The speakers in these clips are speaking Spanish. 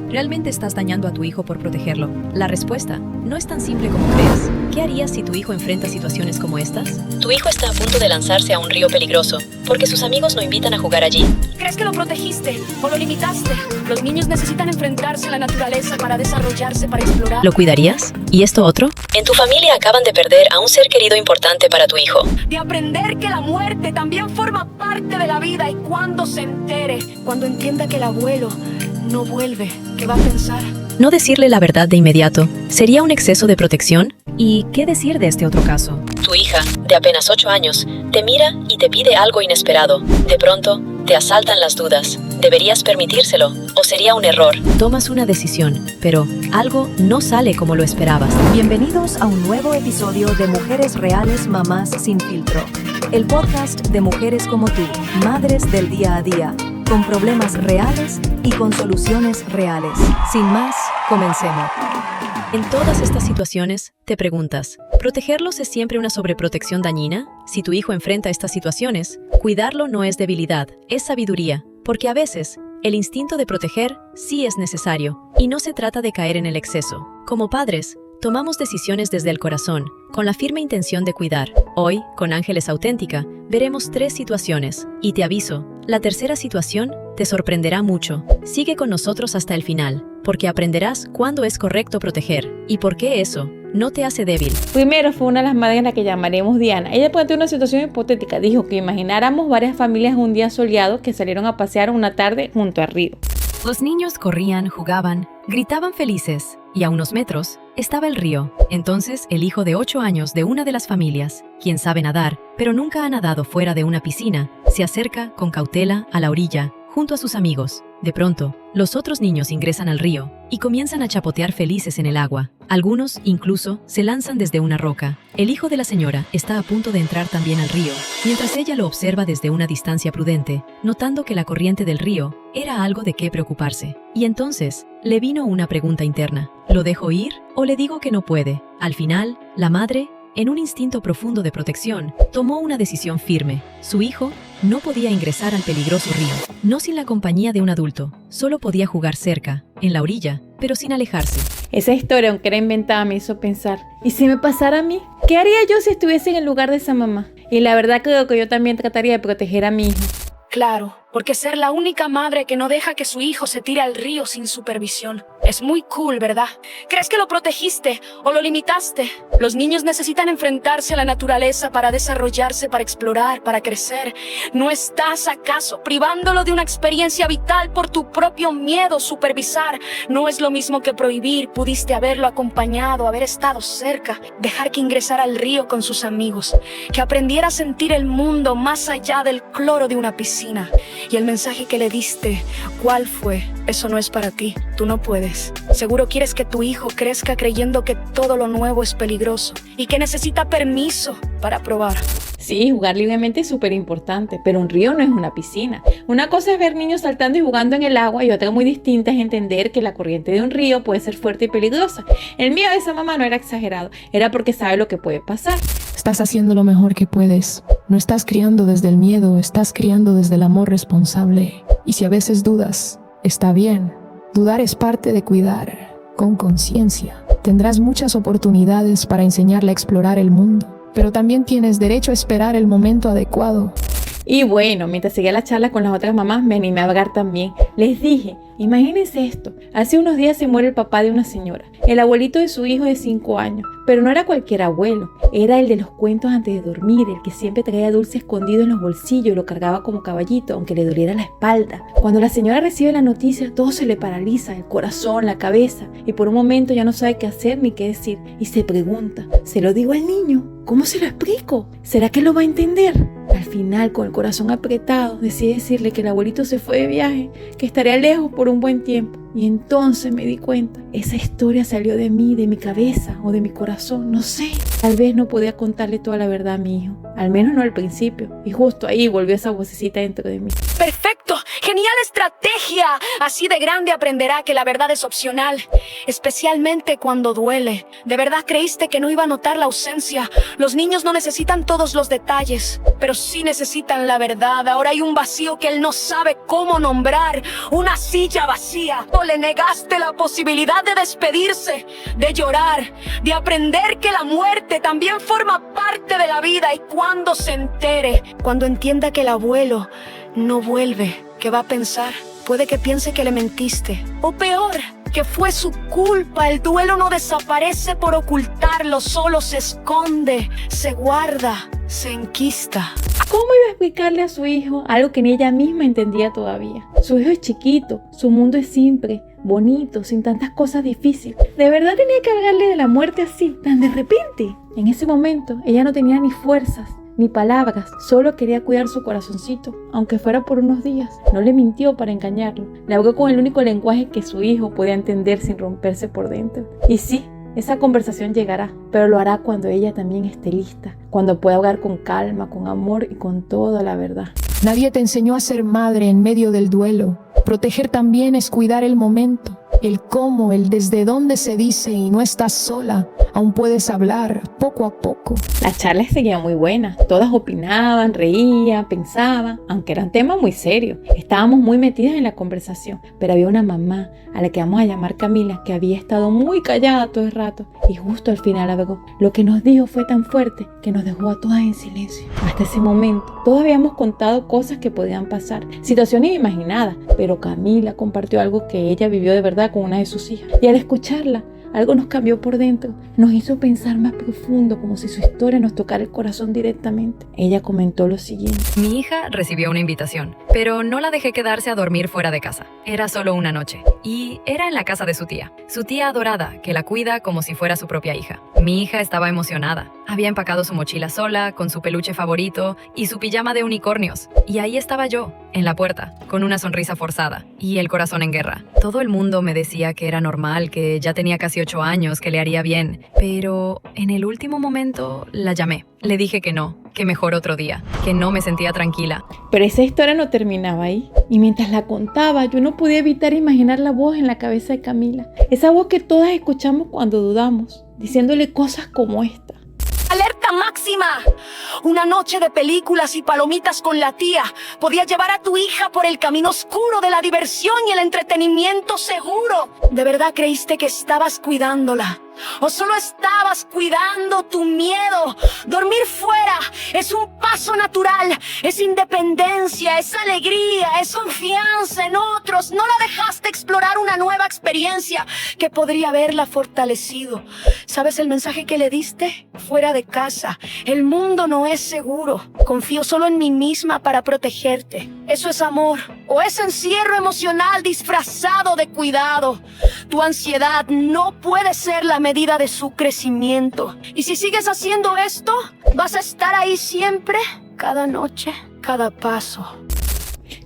¿Realmente estás dañando a tu hijo por protegerlo? La respuesta no es tan simple como crees. ¿Qué harías si tu hijo enfrenta situaciones como estas? Tu hijo está a punto de lanzarse a un río peligroso porque sus amigos lo invitan a jugar allí. ¿Crees que lo protegiste o lo limitaste? Los niños necesitan enfrentarse a la naturaleza para desarrollarse, para explorar. ¿Lo cuidarías? ¿Y esto otro? En tu familia acaban de perder a un ser querido importante para tu hijo. De aprender que la muerte también forma parte de la vida, y cuando se entere, cuando entienda que el abuelo no vuelve, ¿qué va a pensar? No decirle la verdad de inmediato sería un exceso de protección. ¿Y qué decir de este otro caso? Tu hija, de apenas 8 años, te mira y te pide algo inesperado. De pronto, te asaltan las dudas. ¿Deberías permitírselo o sería un error? Tomas una decisión, pero algo no sale como lo esperabas. Bienvenidos a un nuevo episodio de Mujeres Reales, Mamás Sin Filtro. El podcast de mujeres como tú, madres del día a día, con problemas reales y con soluciones reales. Sin más, comencemos. En todas estas situaciones, te preguntas, ¿protegerlos es siempre una sobreprotección dañina? Si tu hijo enfrenta estas situaciones, cuidarlo no es debilidad, es sabiduría, porque a veces, el instinto de proteger sí es necesario, y no se trata de caer en el exceso. Como padres, tomamos decisiones desde el corazón, con la firme intención de cuidar. Hoy, con Ángeles Auténtica, veremos 3 situaciones, y te aviso, la tercera situación te sorprenderá mucho. Sigue con nosotros hasta el final, porque aprenderás cuándo es correcto proteger, y por qué eso no te hace débil. Primero fue una de las madres a la que llamaremos Diana. Ella planteó una situación hipotética. Dijo que imagináramos varias familias un día soleado que salieron a pasear una tarde junto al río. Los niños corrían, jugaban, gritaban felices, y a unos metros estaba el río. Entonces, el hijo de 8 años de una de las familias, quien sabe nadar, pero nunca ha nadado fuera de una piscina, se acerca con cautela a la orilla, junto a sus amigos. De pronto, los otros niños ingresan al río y comienzan a chapotear felices en el agua. Algunos, incluso, se lanzan desde una roca. El hijo de la señora está a punto de entrar también al río, mientras ella lo observa desde una distancia prudente, notando que la corriente del río era algo de qué preocuparse. Y entonces, le vino una pregunta interna. ¿Lo dejo ir o le digo que no puede? Al final, la madre, en un instinto profundo de protección, tomó una decisión firme. Su hijo no podía ingresar al peligroso río, no sin la compañía de un adulto. Solo podía jugar cerca, en la orilla, pero sin alejarse. Esa historia, aunque era inventada, me hizo pensar, ¿y si me pasara a mí? ¿Qué haría yo si estuviese en el lugar de esa mamá? Y la verdad creo que yo también trataría de proteger a mi hijo. Claro, porque ser la única madre que no deja que su hijo se tire al río sin supervisión es muy cool, ¿verdad? ¿Crees que lo protegiste o lo limitaste? Los niños necesitan enfrentarse a la naturaleza para desarrollarse, para explorar, para crecer. ¿No estás acaso privándolo de una experiencia vital por tu propio miedo? Supervisar no es lo mismo que prohibir. Pudiste haberlo acompañado, haber estado cerca, dejar que ingresara al río con sus amigos, que aprendiera a sentir el mundo más allá del cloro de una piscina. Y el mensaje que le diste, ¿cuál fue? Eso no es para ti, tú no puedes. Seguro quieres que tu hijo crezca creyendo que todo lo nuevo es peligroso y que necesita permiso para probar. Sí, jugar libremente es súper importante, pero un río no es una piscina. Una cosa es ver niños saltando y jugando en el agua, y otra muy distinta es entender que la corriente de un río puede ser fuerte y peligrosa. El miedo de esa mamá no era exagerado, era porque sabe lo que puede pasar. Estás haciendo lo mejor que puedes. No estás criando desde el miedo, estás criando desde el amor responsable. Y si a veces dudas, está bien. Dudar es parte de cuidar, con conciencia. Tendrás muchas oportunidades para enseñarle a explorar el mundo, pero también tienes derecho a esperar el momento adecuado. Y bueno, mientras seguía la charla con las otras mamás, me animé a hablar también. Les dije, imagínense esto, hace unos días se muere el papá de una señora, el abuelito de su hijo de 5 años, pero no era cualquier abuelo, era el de los cuentos antes de dormir, el que siempre traía dulce escondido en los bolsillos y lo cargaba como caballito, aunque le doliera la espalda. Cuando la señora recibe la noticia, todo se le paraliza, el corazón, la cabeza, y por un momento ya no sabe qué hacer ni qué decir, y se pregunta, ¿se lo digo al niño? ¿Cómo se lo explico? ¿Será que lo va a entender? Al final, con el corazón apretado, decidí decirle que el abuelito se fue de viaje, que estaría lejos por un buen tiempo. Y entonces me di cuenta, esa historia salió de mí, de mi cabeza o de mi corazón, no sé. Tal vez no podía contarle toda la verdad a mi hijo, al menos no al principio. Y justo ahí volvió esa vocecita dentro de mí. ¡Perfecto! ¡Genial! ¡Genial estrategia! Así de grande aprenderá que la verdad es opcional, especialmente cuando duele. ¿De verdad creíste que no iba a notar la ausencia? Los niños no necesitan todos los detalles, pero sí necesitan la verdad. Ahora hay un vacío que él no sabe cómo nombrar, una silla vacía. O le negaste la posibilidad de despedirse, de llorar, de aprender que la muerte también forma parte de la vida. Y cuando se entere, cuando entienda que el abuelo no vuelve, ¿qué va a pensar? Puede que piense que le mentiste, o peor, que fue su culpa. El duelo no desaparece por ocultarlo, solo se esconde, se guarda, se enquista. ¿Cómo iba a explicarle a su hijo algo que ni ella misma entendía todavía? Su hijo es chiquito, su mundo es simple, bonito, sin tantas cosas difíciles. ¿De verdad tenía que hablarle de la muerte así, tan de repente? En ese momento, ella no tenía ni fuerzas, ni palabras, solo quería cuidar su corazoncito, aunque fuera por unos días. No le mintió para engañarlo, le habló con el único lenguaje que su hijo podía entender sin romperse por dentro. Y sí, esa conversación llegará, pero lo hará cuando ella también esté lista, cuando pueda hablar con calma, con amor y con toda la verdad. Nadie te enseñó a ser madre en medio del duelo. Proteger también es cuidar el momento, el cómo, el desde dónde se dice y no estás sola. Aún puedes hablar poco a poco. La charla seguía muy buena. Todas opinaban, reían, pensaban, aunque eran temas muy serios. Estábamos muy metidas en la conversación, pero había una mamá, a la que vamos a llamar Camila, que había estado muy callada todo el rato y justo al final habló. Lo que nos dijo fue tan fuerte que nos dejó a todas en silencio. Hasta ese momento, todos habíamos contado cosas que podían pasar, situaciones imaginadas, pero Camila compartió algo que ella vivió de verdad con una de sus hijas. Y al escucharla, algo nos cambió por dentro, nos hizo pensar más profundo, como si su historia nos tocara el corazón directamente. Ella comentó lo siguiente. Mi hija recibió una invitación, pero no la dejé quedarse a dormir fuera de casa. Era solo una noche, y era en la casa de su tía adorada, que la cuida como si fuera su propia hija. Mi hija estaba emocionada. Había empacado su mochila sola, con su peluche favorito y su pijama de unicornios. Y ahí estaba yo, en la puerta, con una sonrisa forzada y el corazón en guerra. Todo el mundo me decía que era normal, que ya tenía casi 8 años, que le haría bien. Pero en el último momento la llamé. Le dije que no, que mejor otro día, que no me sentía tranquila. Pero esa historia no terminaba ahí. Y mientras la contaba, yo no podía evitar imaginar la voz en la cabeza de Camila. Esa voz que todas escuchamos cuando dudamos, diciéndole cosas como esta. ¡Alerta máxima! Una noche de películas y palomitas con la tía podía llevar a tu hija por el camino oscuro de la diversión y el entretenimiento seguro. ¿De verdad creíste que estabas cuidándola? ¿O solo estabas cuidando tu miedo? Dormir fuera es un paso natural, es independencia, es alegría, es confianza en otros. No la dejaste explorar una nueva experiencia que podría haberla fortalecido. ¿Sabes el mensaje que le diste? Fuera de casa, el mundo no es seguro. Confío solo en mí misma para protegerte. ¿Eso es amor? ¿O es encierro emocional disfrazado de cuidado? Tu ansiedad no puede ser la medida de su crecimiento. Y si sigues haciendo esto, vas a estar ahí siempre, cada noche, cada paso.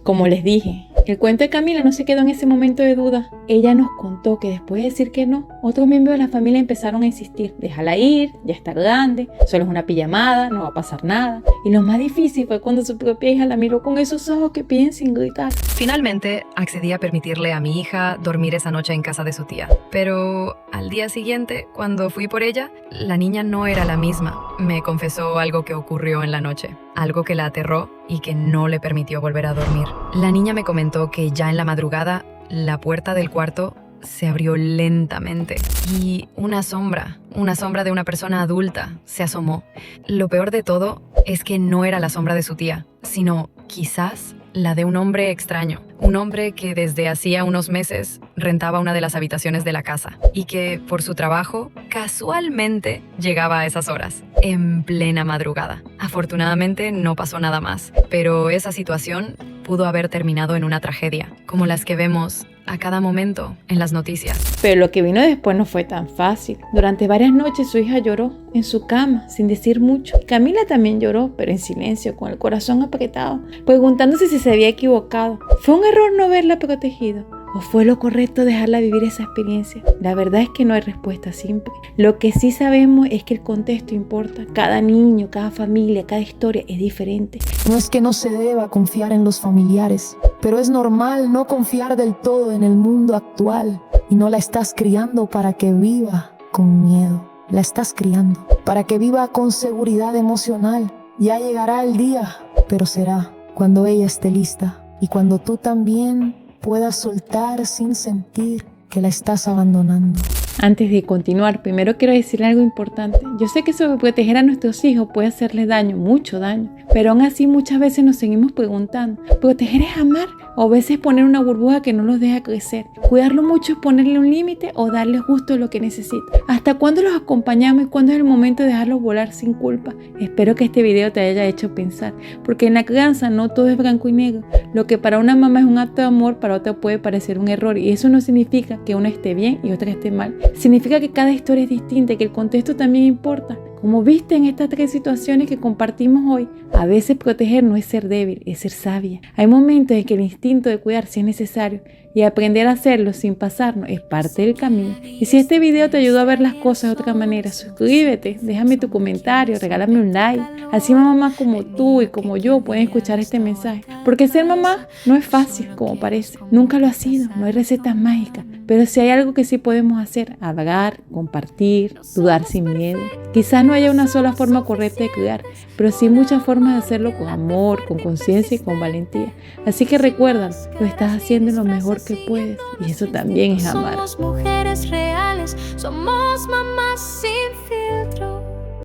Como les dije, el cuento de Camila no se quedó en ese momento de duda. Ella nos contó que después de decir que no, otros miembros de la familia empezaron a insistir. Déjala ir, ya está grande, solo es una pijamada, no va a pasar nada. Y lo más difícil fue cuando su propia hija la miró con esos ojos que piden sin gritar. Finalmente, accedí a permitirle a mi hija dormir esa noche en casa de su tía. Pero al día siguiente, cuando fui por ella, la niña no era la misma. Me confesó algo que ocurrió en la noche, algo que la aterró y que no le permitió volver a dormir. La niña me comentó que ya en la madrugada, la puerta del cuarto se abrió lentamente y una sombra de una persona adulta se asomó. Lo peor de todo es que no era la sombra de su tía, sino quizás la de un hombre extraño. Un hombre que desde hacía unos meses rentaba una de las habitaciones de la casa y que, por su trabajo, casualmente llegaba a esas horas, en plena madrugada. Afortunadamente no pasó nada más, pero esa situación pudo haber terminado en una tragedia, como las que vemos a cada momento en las noticias. Pero lo que vino después no fue tan fácil. Durante varias noches su hija lloró en su cama, sin decir mucho. Camila también lloró, pero en silencio, con el corazón apretado, preguntándose si se había equivocado. ¿Fue un error no haberla protegido? ¿O fue lo correcto dejarla vivir esa experiencia? La verdad es que no hay respuesta simple. Lo que sí sabemos es que el contexto importa. Cada niño, cada familia, cada historia es diferente. No es que no se deba confiar en los familiares, pero es normal no confiar del todo en el mundo actual. Y no la estás criando para que viva con miedo. La estás criando para que viva con seguridad emocional. Ya llegará el día, pero será cuando ella esté lista y cuando tú también puedas soltar sin sentir que la estás abandonando. Antes de continuar, primero quiero decir algo importante. Yo sé que sobreproteger a nuestros hijos puede hacerles daño, mucho daño, pero aún así muchas veces nos seguimos preguntando, ¿proteger es amar? O a veces poner una burbuja que no los deja crecer. Cuidarlo mucho es ponerle un límite o darle justo lo que necesita. ¿Hasta cuándo los acompañamos y cuándo es el momento de dejarlos volar sin culpa? Espero que este video te haya hecho pensar, porque en la crianza no todo es blanco y negro. Lo que para una mamá es un acto de amor, para otra puede parecer un error, y eso no significa que una esté bien y otra esté mal. Significa que cada historia es distinta y que el contexto también importa. Como viste en estas 3 situaciones que compartimos hoy, a veces proteger no es ser débil, es ser sabia. Hay momentos en que el instinto de cuidarse es necesario y aprender a hacerlo sin pasarnos es parte del camino. Y si este video te ayudó a ver las cosas de otra manera, suscríbete, déjame tu comentario, regálame un like. Así mamás como tú y como yo pueden escuchar este mensaje. Porque ser mamá no es fácil como parece. Nunca lo ha sido, no hay recetas mágicas. Pero si hay algo que sí podemos hacer, hablar, compartir, dudar sin miedo. Quizás no haya una sola forma correcta de criar, pero sí muchas formas de hacerlo con amor, con conciencia y con valentía. Así que recuerda, lo estás haciendo lo mejor que puedes y eso también es amar. Somos mujeres reales, somos mamás sin filtro.